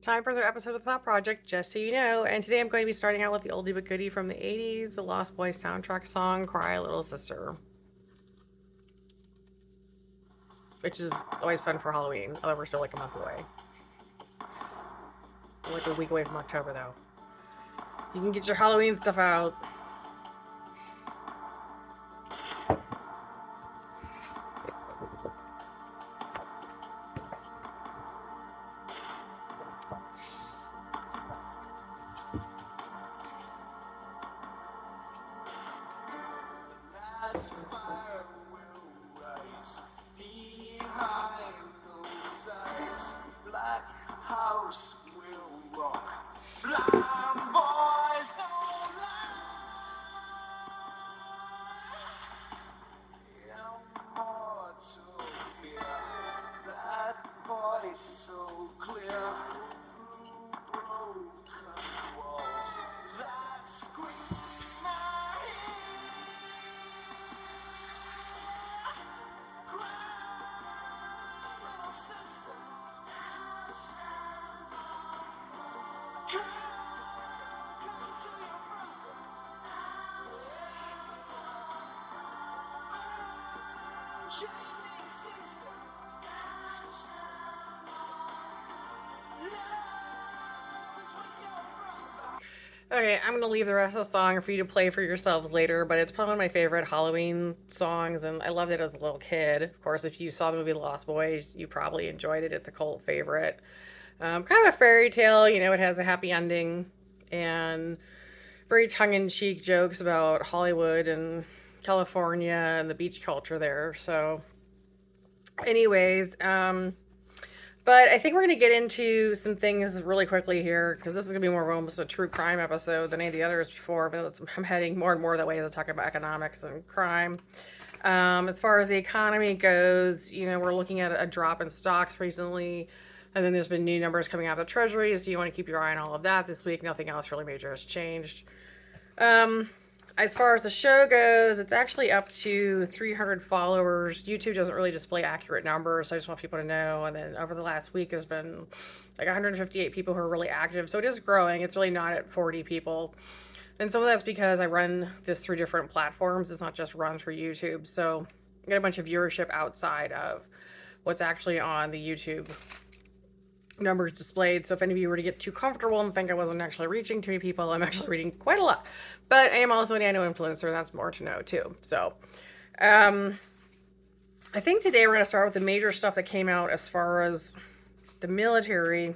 Time for another episode of the Thought Project, just so you know. And today I'm going to be starting out with the oldie but goodie from the 80s, the Lost Boys soundtrack song, Cry Little Sister. Which is always fun for Halloween, although we're still like a month away. We're like a week away from October, though. You can get your Halloween stuff out. Okay, I'm gonna leave the rest of the song for you to play for yourselves later, but it's probably one of my favorite Halloween songs, and I loved it as a little kid. Of course, if you saw the movie The Lost Boys, you probably enjoyed it. It's a cult favorite. Kind of a fairy tale, it has a happy ending, and very tongue-in-cheek jokes about Hollywood and California and the beach culture there. So, anyways, but I think we're going to get into some things really quickly here because this is going to be more of almost a true crime episode than any of the others before. But I'm heading more and more that way as I talk about economics and crime. As far as the economy goes, we're looking at a drop in stocks recently. And then there's been new numbers coming out of the Treasury. So you want to keep your eye on all of that this week. Nothing else really major has changed. As far as the show goes, it's actually up to 300 followers. YouTube doesn't really display accurate numbers, so I just want people to know. And then over the last week, there's been like 158 people who are really active. So it is growing. It's really not at 40 people. And some of that's because I run this through different platforms. It's not just run through YouTube. So I get a bunch of viewership outside of what's actually on the YouTube numbers displayed. So if any of you were to get too comfortable and think I wasn't actually reaching too many people, I'm actually reading quite a lot. But I am also an nano influencer, and that's more to know too. So I think today we're going to start with the major stuff that came out as far as the military,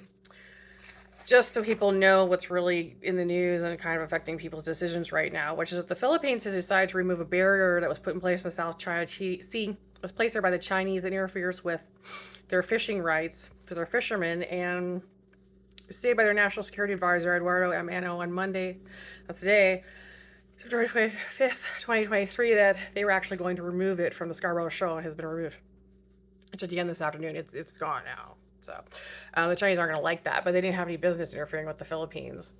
just so people know what's really in the news and kind of affecting people's decisions right now, which is that the Philippines has decided to remove a barrier that was put in place in the South China Sea. It was placed there by the Chinese that interferes with their fishing rights for their fishermen, and stated by their National Security Advisor, Eduardo M. Ano, on Monday, that's today, February 25th, 2023, that they were actually going to remove it from the Scarborough Shoal, and has been removed. It's at the end this afternoon. It's gone now. So the Chinese aren't going to like that, but they didn't have any business interfering with the Philippines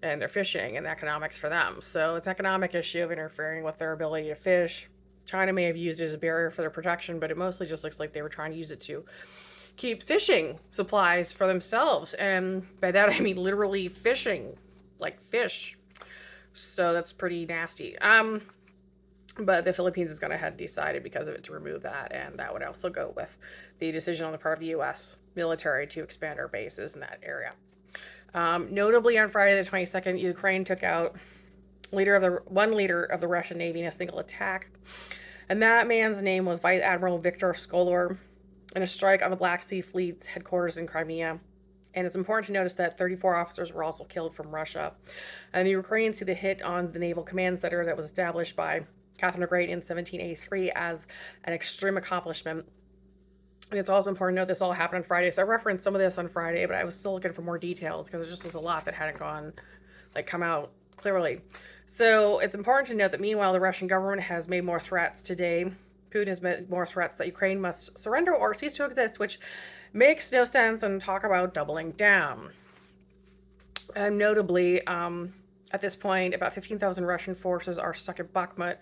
and their fishing and the economics for them. So it's an economic issue of interfering with their ability to fish. China may have used it as a barrier for their protection, but it mostly just looks like they were trying to use it to keep fishing supplies for themselves. And by that, I mean literally fishing, like fish. So that's pretty nasty. But the Philippines is going to have decided because of it to remove that, and that would also go with the decision on the part of the U.S. military to expand our bases in that area. Notably, on Friday the 22nd, Ukraine took out one leader of the Russian Navy in a single attack, and that man's name was Vice Admiral Viktor Skolor, in a strike on the Black Sea Fleet's headquarters in Crimea. And it's important to notice that 34 officers were also killed from Russia. And the Ukrainians see the hit on the Naval Command Center that was established by Catherine the Great in 1783 as an extreme accomplishment. And it's also important to note this all happened on Friday. So I referenced some of this on Friday, but I was still looking for more details because there just was a lot that hadn't come out clearly. So it's important to note that meanwhile, the Russian government has made more threats today. Putin has made more threats that Ukraine must surrender or cease to exist, which makes no sense, and talk about doubling down. And notably, at this point, about 15,000 Russian forces are stuck at Bakhmut,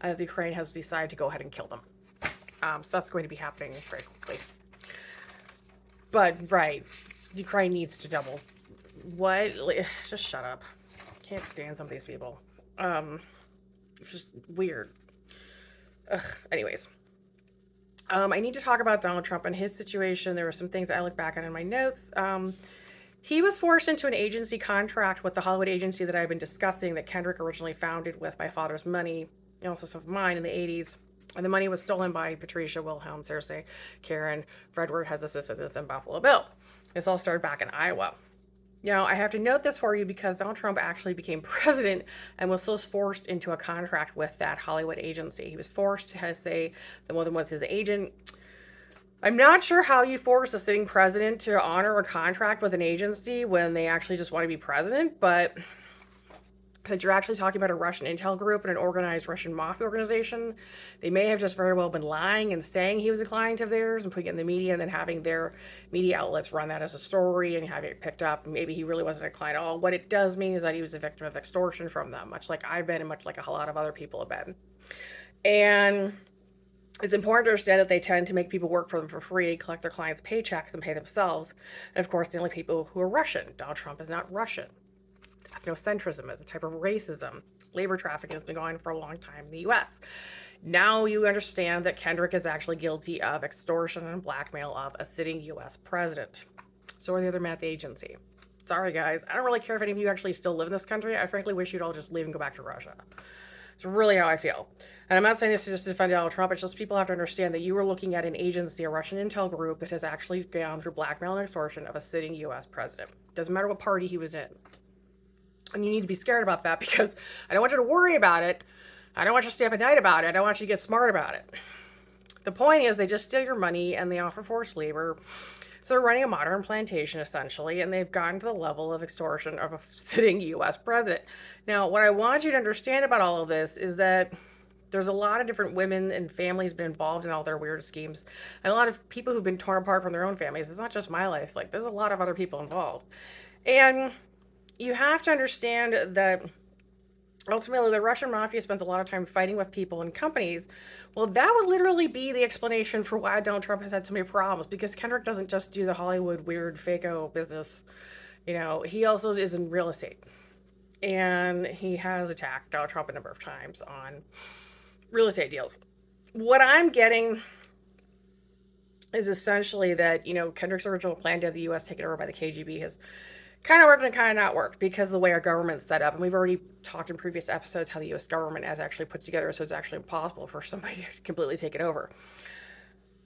and the Ukraine has decided to go ahead and kill them. So that's going to be happening very quickly. But, right, Ukraine needs to double. What? Just shut up. Can't stand some of these people. It's just weird. Ugh. Anyways, I need to talk about Donald Trump and his situation. There were some things I look back on in my notes. He was forced into an agency contract with the Hollywood agency that I've been discussing that Kendrick originally founded with my father's money, and also some of mine in the 80s. And the money was stolen by Patricia, Wilhelm, Cersei, Karen, Fredward has assisted this, and Buffalo Bill. This all started back in Iowa. Now, I have to note this for you because Donald Trump actually became president and was so forced into a contract with that Hollywood agency. He was forced to say the one was his agent. I'm not sure how you force a sitting president to honor a contract with an agency when they actually just want to be president, but since you're actually talking about a Russian intel group and an organized Russian mafia organization, they may have just very well been lying and saying he was a client of theirs and putting it in the media and then having their media outlets run that as a story and having it picked up. Maybe he really wasn't a client at all. What it does mean is that he was a victim of extortion from them, much like I've been and much like a lot of other people have been. And it's important to understand that they tend to make people work for them for free, collect their clients' paychecks, and pay themselves. And of course, the only people who are Russian. Donald Trump is not Russian. Ethnocentrism is a type of racism. Labor trafficking has been going on for a long time in the U.S. Now you understand that Kendrick is actually guilty of extortion and blackmail of a sitting U.S. president. So are the other men at the agency. Sorry, guys. I don't really care if any of you actually still live in this country. I frankly wish you'd all just leave and go back to Russia. It's really how I feel. And I'm not saying this just to defend Donald Trump. It's just people have to understand that you are looking at an agency, a Russian intel group that has actually gone through blackmail and extortion of a sitting U.S. president. Doesn't matter what party he was in. And you need to be scared about that because I don't want you to worry about it. I don't want you to stay up at night about it. I don't want you to get smart about it. The point is they just steal your money and they offer forced labor. So they're running a modern plantation essentially, and they've gotten to the level of extortion of a sitting U.S. president. Now, what I want you to understand about all of this is that there's a lot of different women and families been involved in all their weird schemes, and a lot of people who've been torn apart from their own families. It's not just my life. Like, there's a lot of other people involved. And you have to understand that ultimately the Russian mafia spends a lot of time fighting with people and companies. Well, that would literally be the explanation for why Donald Trump has had so many problems, because Kendrick doesn't just do the Hollywood weird fake-o business. You know, he also is in real estate. And he has attacked Donald Trump a number of times on real estate deals. What I'm getting is essentially that, you know, Kendrick's original plan to have the U.S. taken over by the K.G.B. has kind of worked and kind of not worked because of the way our government's set up. And we've already talked in previous episodes how the U.S. government has actually put together, so it's actually impossible for somebody to completely take it over.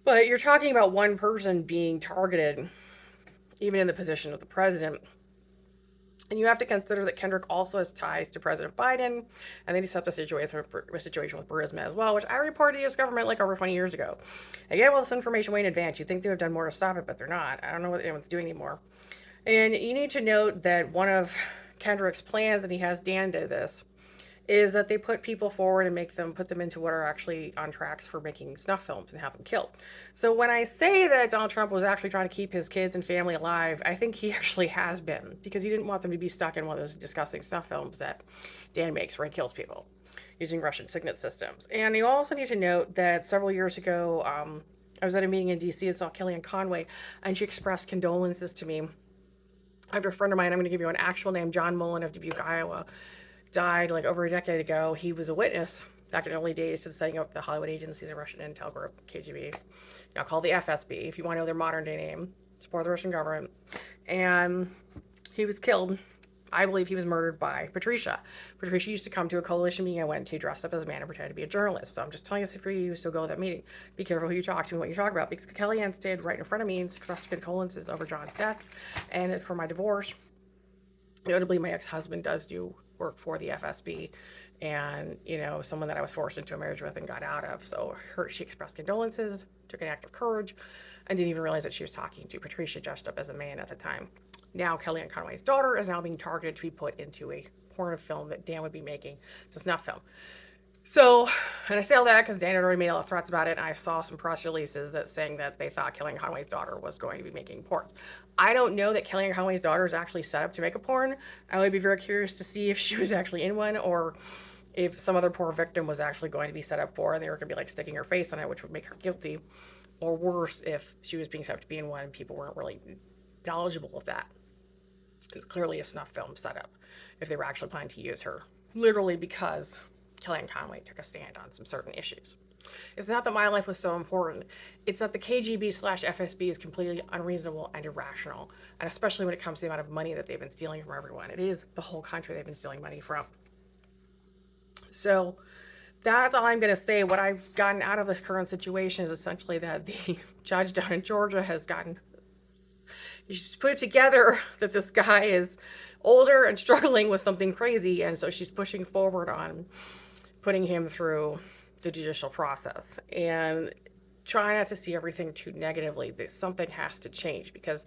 But you're talking about one person being targeted, even in the position of the president. And you have to consider that Kendrick also has ties to President Biden, and they just have a situation with Burisma as well, which I reported to the U.S. government like over 20 years ago. I gave all this information way in advance. You'd think they would have done more to stop it, but they're not. I don't know what anyone's doing anymore. And you need to note that one of Kendrick's plans, and he has Dan do this, is that they put people forward and put them into what are actually on tracks for making snuff films and have them killed. So when I say that Donald Trump was actually trying to keep his kids and family alive, I think he actually has been, because he didn't want them to be stuck in one of those disgusting snuff films that Dan makes where he kills people using Russian signet systems. And you also need to note that several years ago, I was at a meeting in D.C. and saw Kellyanne Conway, and she expressed condolences to me after a friend of mine, I'm going to give you an actual name, John Mullen of Dubuque, Iowa, died like over a decade ago. He was a witness back in the early days to the setting up the Hollywood agencies, a Russian intel group, K.G.B, now called the F.S.B, if you want to know their modern day name. It's part of the Russian government. And he was killed. I believe he was murdered by Patricia. Patricia used to come to a coalition meeting I went to, dressed up as a man and pretend to be a journalist. So I'm just telling you, for you to go to that meeting, be careful who you talk to and what you talk about, because Kellyanne stayed right in front of me and expressed condolences over John's death and for my divorce. Notably, my ex-husband does do work for the FSB, and, you know, someone that I was forced into a marriage with and got out of. So she expressed condolences, took an act of courage, and didn't even realize that she was talking to Patricia dressed up as a man at the time. Now, Kellyanne Conway's daughter is now being targeted to be put into a porn film that Dan would be making. So it's not film. So, and I say all that because Dan had already made a lot of threats about it, and I saw some press releases that saying that they thought Kellyanne Conway's daughter was going to be making porn. I don't know that Kellyanne Conway's daughter is actually set up to make a porn. I would be very curious to see if she was actually in one, or if some other poor victim was actually going to be set up for, and they were going to be like sticking her face on it, which would make her guilty. Or worse, if she was being set up to be in one and people weren't really knowledgeable of that. It's clearly a snuff film setup if they were actually planning to use her, literally because Kellyanne Conway took a stand on some certain issues. It's not that my life was so important. It's that the K.G.B. / F.S.B. is completely unreasonable and irrational, and especially when it comes to the amount of money that they've been stealing from everyone. It is the whole country they've been stealing money from. So that's all I'm going to say. What I've gotten out of this current situation is essentially that the judge down in Georgia has she's put together that this guy is older and struggling with something crazy, and so she's pushing forward on putting him through the judicial process and try not to see everything too negatively. Something has to change because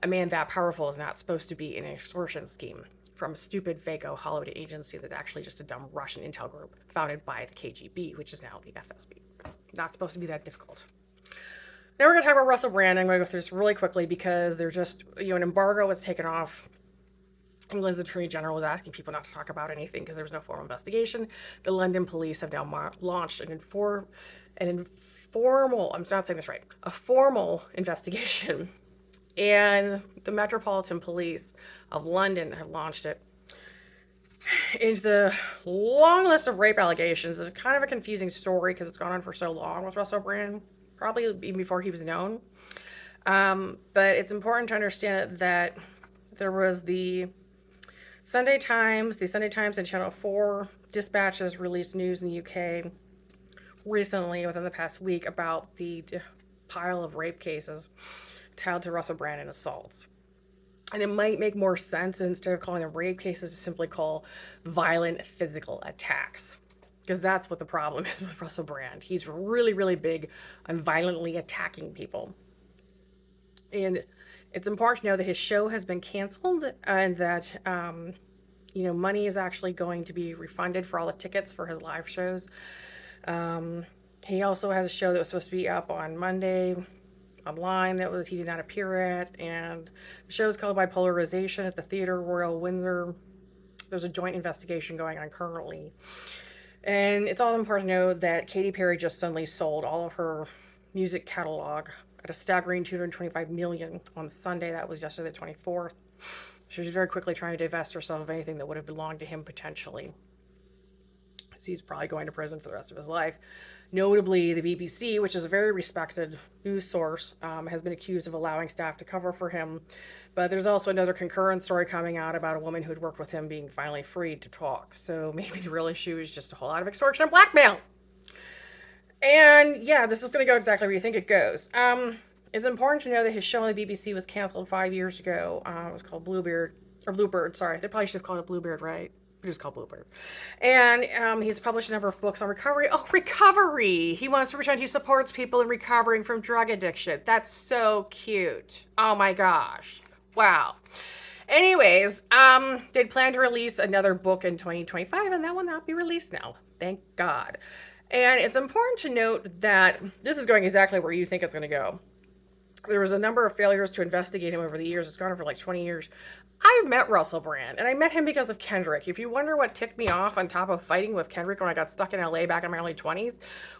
a man that powerful is not supposed to be in an extortion scheme from a stupid, fake-o Hollywood agency that's actually just a dumb Russian intel group founded by the K.G.B, which is now the F.S.B. Not supposed to be that difficult. Now we're going to talk about Russell Brand. I'm going to go through this really quickly because they're just, an embargo was taken off. England's Attorney General was asking people not to talk about anything because there was no formal investigation. The London police have now launched a formal investigation. And the Metropolitan Police of London have launched it into the long list of rape allegations. It's kind of a confusing story because it's gone on for so long with Russell Brand, probably even before he was known. But it's important to understand that there was the Sunday Times and Channel 4 dispatches released news in the UK recently, within the past week, about the pile of rape cases tied to Russell Brand and assaults. And it might make more sense, instead of calling them rape cases, to simply call violent physical attacks. Because that's what the problem is with Russell Brand. He's really, really big on violently attacking people. And it's important to know that his show has been canceled and that, money is actually going to be refunded for all the tickets for his live shows. He also has a show that was supposed to be up on Monday online he did not appear at, and the show is called Bipolarization at the Theatre Royal Windsor. There's a joint investigation going on currently. And it's all important to know that Katy Perry just suddenly sold all of her music catalog at a staggering $225 million on Sunday. That was yesterday, the 24th. So she's very quickly trying to divest herself of anything that would have belonged to him potentially. He's probably going to prison for the rest of his life. Notably, the BBC, which is a very respected news source, has been accused of allowing staff to cover for him. But there's also another concurrent story coming out about a woman who had worked with him being finally freed to talk. So maybe the real issue is just a whole lot of extortion and blackmail. And yeah, this is going to go exactly where you think it goes. It's important to know that his show on the BBC was canceled 5 years ago. It was called Bluebird, sorry. They probably should have called it Bluebird, right? It was called Bluebird. And he's published a number of books on recovery. Oh, recovery! He wants to pretend he supports people in recovering from drug addiction. That's so cute. Oh my gosh. Wow. Anyways, they'd planned to release another book in 2025, and that will not be released now. Thank God. And it's important to note that this is going exactly where you think it's going to go. There was a number of failures to investigate him over the years. It's gone on for like 20 years. I've met Russell Brand, and I met him because of Kendrick. If you wonder what ticked me off on top of fighting with Kendrick when I got stuck in LA back in my early 20s,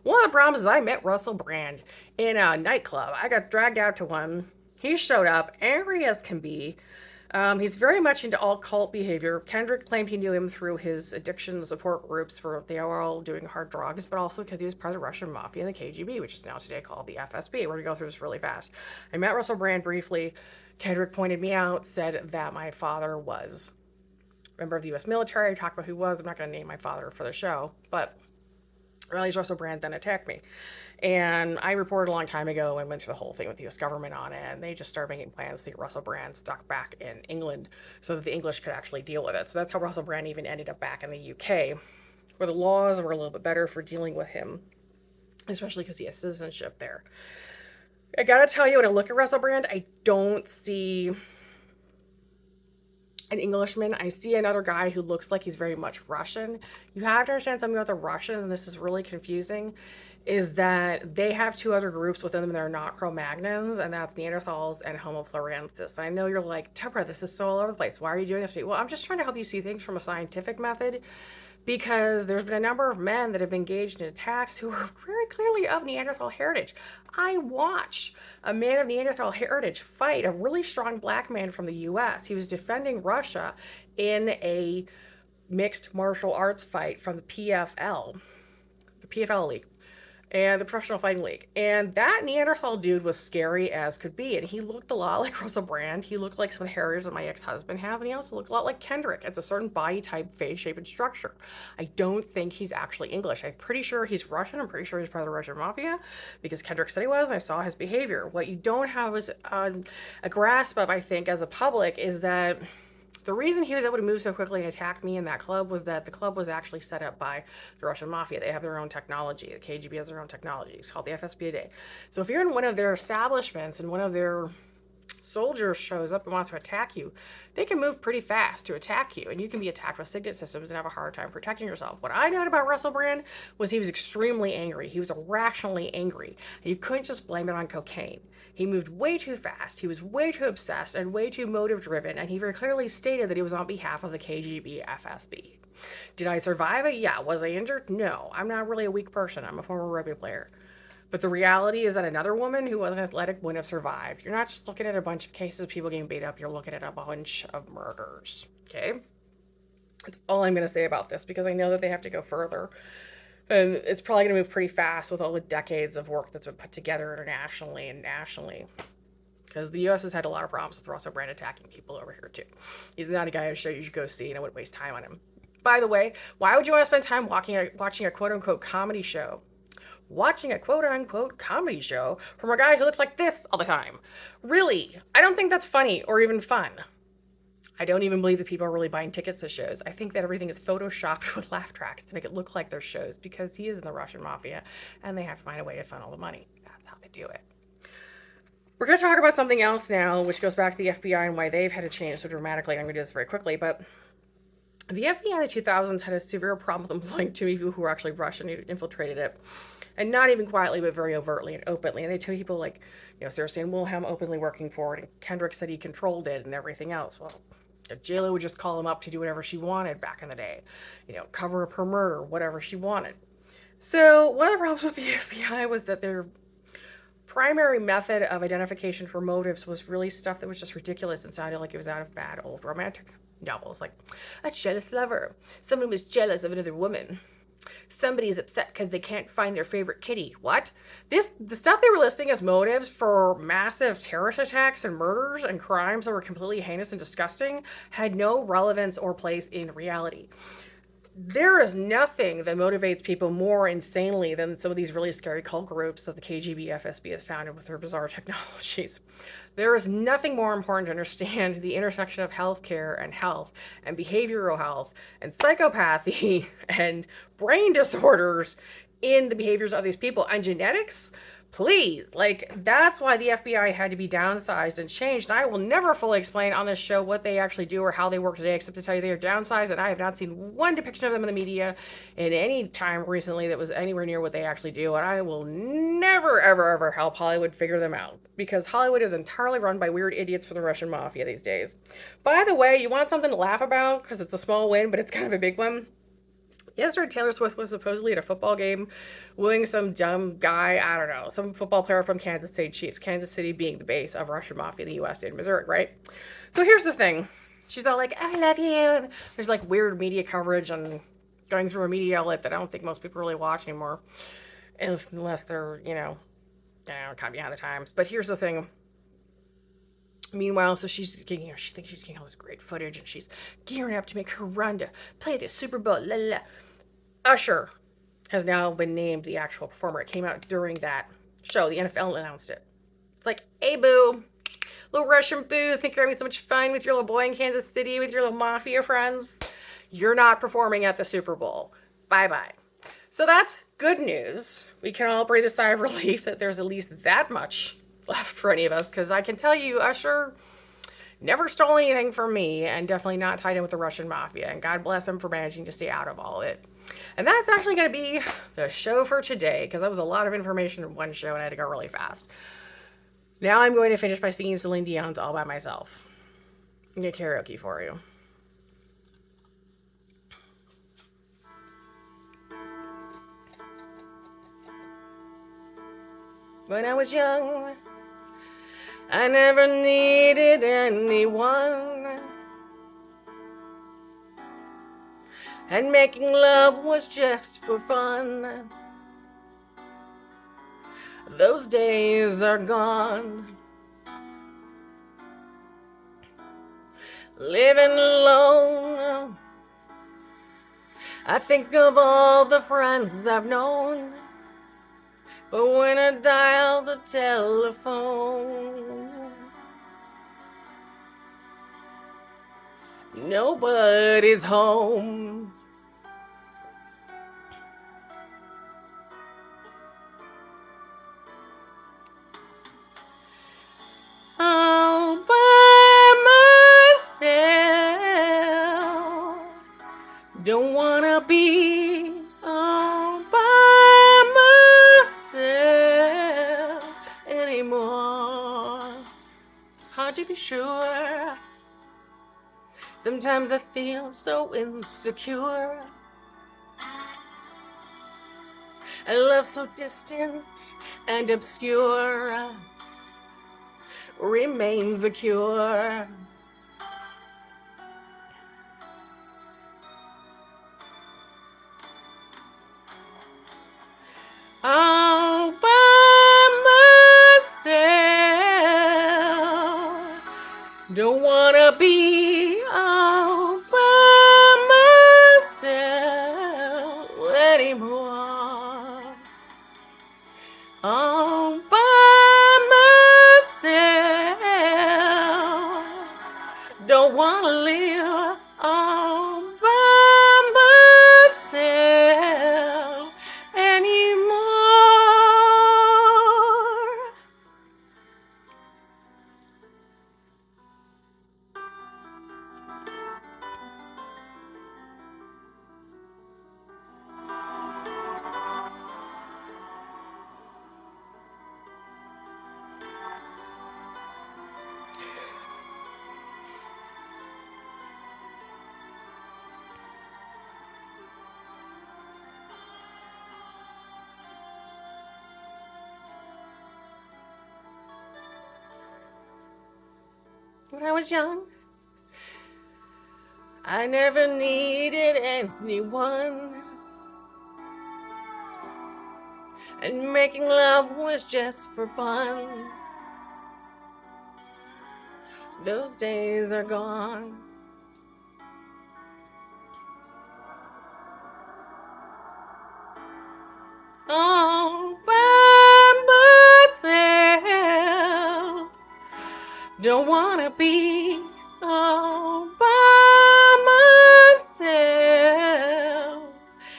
one of the problems is I met Russell Brand in a nightclub. I got dragged out to one. He showed up, angry as can be. He's very much into all cult behavior. Kendrick claimed he knew him through his addiction support groups they were all doing hard drugs, but also because he was part of the Russian Mafia and the K.G.B, which is now today called the F.S.B. We're going to go through this really fast. I met Russell Brand briefly. Kendrick pointed me out, said that my father was a member of the U.S. military. I talked about who was. I'm not going to name my father for the show, but really, Russell Brand then attacked me. And I reported a long time ago and went through the whole thing with the U.S. government on it, and they just started making plans to get Russell Brand stuck back in England so that the English could actually deal with it. So that's how Russell Brand even ended up back in the UK, where the laws were a little bit better for dealing with him, especially because he has citizenship there. I gotta tell you, when I look at Russell Brand, I don't see an Englishman. I see another guy who looks like he's very much Russian. You have to understand something about the Russians, and this is really confusing, is that they have two other groups within them that are not Cro-Magnons, and that's Neanderthals and Homo florensis. And I know you're like, Deborah, this is so all over the place. Why are you doing this to me? Well, I'm just trying to help you see things from a scientific method, because there's been a number of men that have been engaged in attacks who are very clearly of Neanderthal heritage. I watched a man of Neanderthal heritage fight a really strong black man from the US. He was defending Russia in a mixed martial arts fight from the PFL League, and the Professional Fighting League. And that Neanderthal dude was scary as could be. And he looked a lot like Russell Brand. He looked like some heritage that my ex-husband has. And he also looked a lot like Kendrick. It's a certain body type, face shape, and structure. I don't think he's actually English. I'm pretty sure he's Russian. I'm pretty sure he's part of the Russian Mafia because Kendrick said he was, and I saw his behavior. What you don't have is a grasp of, I think, as a public, is that the reason he was able to move so quickly and attack me in that club was that the club was actually set up by the Russian Mafia. They have their own technology. The K.G.B has their own technology. It's called the F.S.B a day. So if you're in one of their establishments and one of their soldiers shows up and wants to attack you, they can move pretty fast to attack you, and you can be attacked with signet systems and have a hard time protecting yourself. What I know about Russell Brand was he was extremely angry. He was irrationally angry, and you couldn't just blame it on cocaine. He moved way too fast, he was way too obsessed and way too motive driven, and he very clearly stated that he was on behalf of the K.G.B. F.S.B. Did I survive it? Yeah. Was I injured? No. I'm not really a weak person. I'm a former rugby player. But the reality is that another woman who wasn't athletic wouldn't have survived. You're not just looking at a bunch of cases of people getting beat up, you're looking at a bunch of murders. Okay? That's all I'm going to say about this, because I know that they have to go further. And it's probably going to move pretty fast with all the decades of work that's been put together internationally and nationally. Because the U.S. has had a lot of problems with Russell Brand attacking people over here, too. He's not a guy I show you should go see, and I wouldn't waste time on him. By the way, why would you want to spend time watching a quote-unquote comedy show? Watching a quote-unquote comedy show from a guy who looks like this all the time. Really, I don't think that's funny or even fun. I don't even believe that people are really buying tickets to shows. I think that everything is photoshopped with laugh tracks to make it look like they're shows, because he is in the Russian Mafia and they have to find a way to funnel the money. That's how they do it. We're going to talk about something else now, which goes back to the FBI and why they've had to change so dramatically. I'm going to do this very quickly, but the FBI in the 2000s had a severe problem with employing two people who were actually Russian who infiltrated it. And not even quietly, but very overtly and openly. And they two people like, Cersei and Wilhelm openly working for it. And Kendrick said he controlled it and everything else. Well, JLo would just call him up to do whatever she wanted back in the day. Cover up her murder, whatever she wanted. So one of the problems with the FBI was that their primary method of identification for motives was really stuff that was just ridiculous and sounded like it was out of bad old romantic novels. Like, a jealous lover. Someone was jealous of another woman. Somebody's upset because they can't find their favorite kitty. What? The stuff they were listing as motives for massive terrorist attacks and murders and crimes that were completely heinous and disgusting had no relevance or place in reality. There is nothing that motivates people more insanely than some of these really scary cult groups that the K.G.B. F.S.B. has founded with their bizarre technologies. There is nothing more important to understand the intersection of healthcare and health and behavioral health and psychopathy and brain disorders in the behaviors of these people. And genetics, please, that's why the FBI had to be downsized and changed. And I will never fully explain on this show what they actually do or how they work today, except to tell you they are downsized, and I have not seen one depiction of them in the media in any time recently that was anywhere near what they actually do. And I will never, ever, ever help Hollywood figure them out, because Hollywood is entirely run by weird idiots from the Russian Mafia these days. By the way, you want something to laugh about, because it's a small win, but it's kind of a big one? Yesterday, Taylor Swift was supposedly at a football game wooing some dumb guy, I don't know, some football player from Kansas City Chiefs, Kansas City being the base of Russian Mafia in the U.S. and Missouri, right? So here's the thing. She's all like, I love you. And there's weird media coverage and going through a media outlet that I don't think most people really watch anymore, unless they're, kind of behind the times. But here's the thing. Meanwhile, so she thinks she's getting all this great footage, and she's gearing up to make her run to play the Superbowl. La la. Usher has now been named the actual performer. It came out during that show. The NFL announced it. It's like, hey, boo, little Russian boo, think you're having so much fun with your little boy in Kansas City with your little mafia friends? You're not performing at the Super Bowl. Bye-bye. So that's good news. We can all breathe a sigh of relief that there's at least that much left for any of us, because I can tell you, Usher never stole anything from me, and definitely not tied in with the Russian Mafia, and God bless him for managing to stay out of all of it. And that's actually going to be the show for today, because that was a lot of information in one show and I had to go really fast. Now I'm going to finish by singing Celine Dion's All By Myself. I'm going to karaoke for you. When I was young, I never needed anyone, and making love was just for fun. Those days are gone. Living alone, I think of all the friends I've known, but when I dial the telephone, nobody's home. All by myself, don't wanna be all by myself anymore. Hard to be sure. Sometimes I feel so insecure. A love so distant and obscure remains the cure. All by myself, don't wanna be all by myself anymore. All by myself, don't wanna live all by myself anymore. When I was young, I never needed anyone, and making love was just for fun. Those days are gone. All by myself, don't wanna be all by myself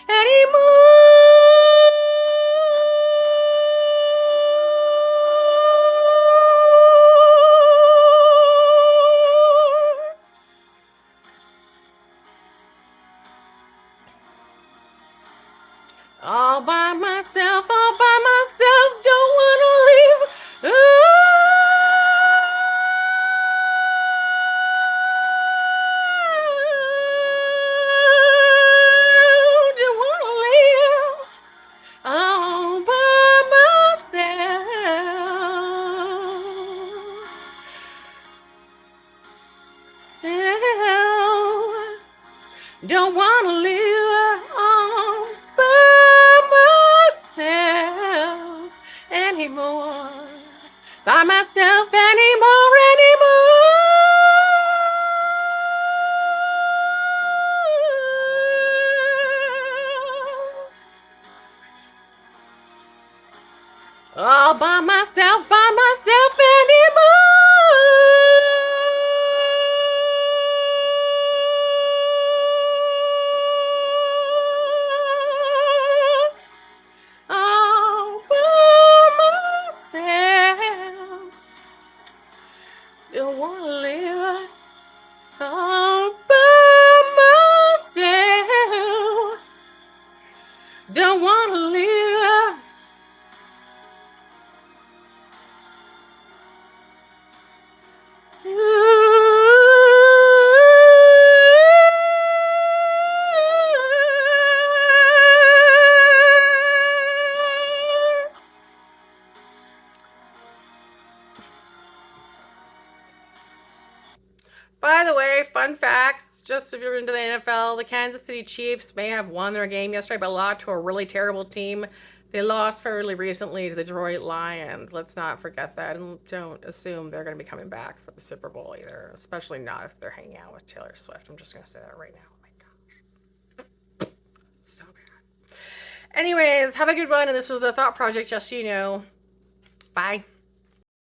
anymore. All by myself, don't wanna leave. Don't wanna leave. All by myself. Don't wanna live all by myself anymore. By myself anymore. All by myself anymore. All by myself. Don't wanna live all by myself. Don't wanna live facts, just if you're into the NFL, the Kansas City Chiefs may have won their game yesterday, but lost to a really terrible team. They lost fairly recently to the Detroit Lions. Let's not forget that, and don't assume they're going to be coming back for the Super Bowl either, especially not if they're hanging out with Taylor Swift. I'm just going to say that right now. Oh my gosh. So bad. Anyways, have a good one, and this was the Thought Project, just so you know. Bye.